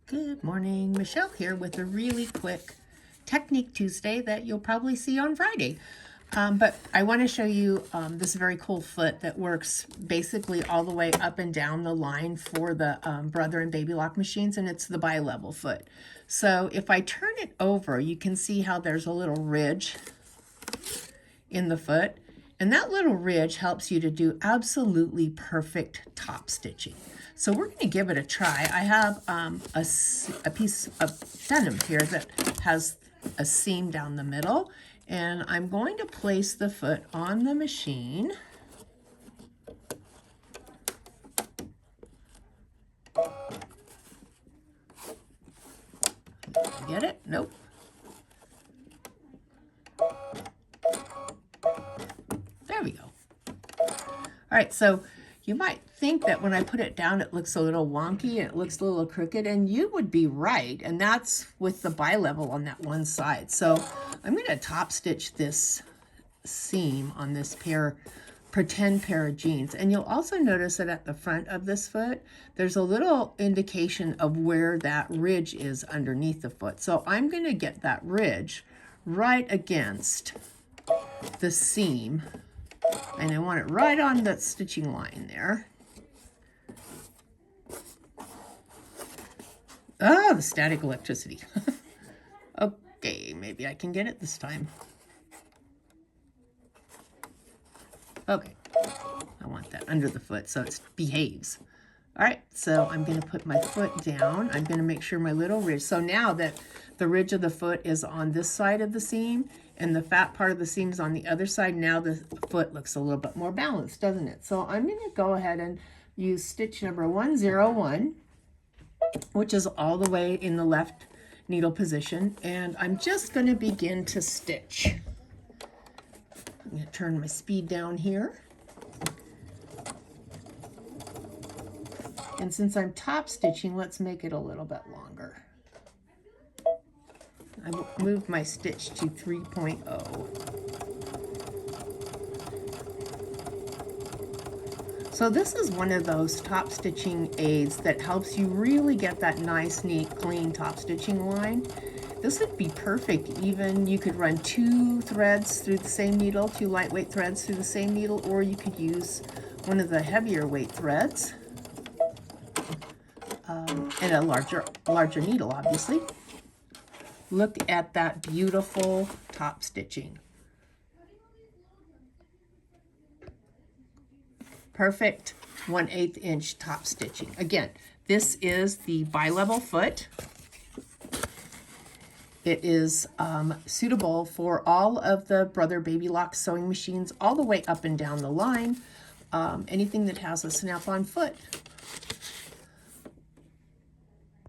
Good morning, Michelle here with a really quick Technique Tuesday that you'll probably see on Friday. But I want to show you this very cool foot that works basically all the way up and down the line for the brother and baby lock machines, and it's the bi-level foot. So if I turn it over, you can see how there's a little ridge in the foot, and that little ridge helps you to do absolutely perfect top stitching. So we're going to give it a try. I have a piece of denim here that has a seam down the middle, and I'm going to place the foot on the machine. Get it? Nope. There we go. All right, so you might think that when I put it down, it looks a little wonky, it looks a little crooked, and you would be right. And that's with the bi-level on that one side. So I'm going to top stitch this seam on this pretend pair of jeans. And you'll also notice that at the front of this foot, there's a little indication of where that ridge is underneath the foot. So I'm going to get that ridge right against the seam, and I want it right on that stitching line there. Oh, the static electricity. Okay, maybe I can get it this time. Okay, I want that under the foot so it behaves. All right, so I'm going to put my foot down. I'm going to make sure my little ridge, so now that the ridge of the foot is on this side of the seam and the fat part of the seam is on the other side, now the foot looks a little bit more balanced, doesn't it? So I'm going to go ahead and use stitch number 101, which is all the way in the left needle position, and I'm just going to begin to stitch. I'm going to turn my speed down here. And since I'm top stitching, let's make it a little bit longer. I moved my stitch to 3.0. So this is one of those top stitching aids that helps you really get that nice, neat, clean top stitching line. This would be perfect. Even you could run 2 threads through the same needle, 2 lightweight threads through the same needle, or you could use one of the heavier weight threads and a larger needle, obviously. Look at that beautiful top stitching. Perfect 1/8 inch top stitching. Again, this is the bi-level foot. It is suitable for all of the brother baby lock sewing machines all the way up and down the line. Anything that has a snap-on foot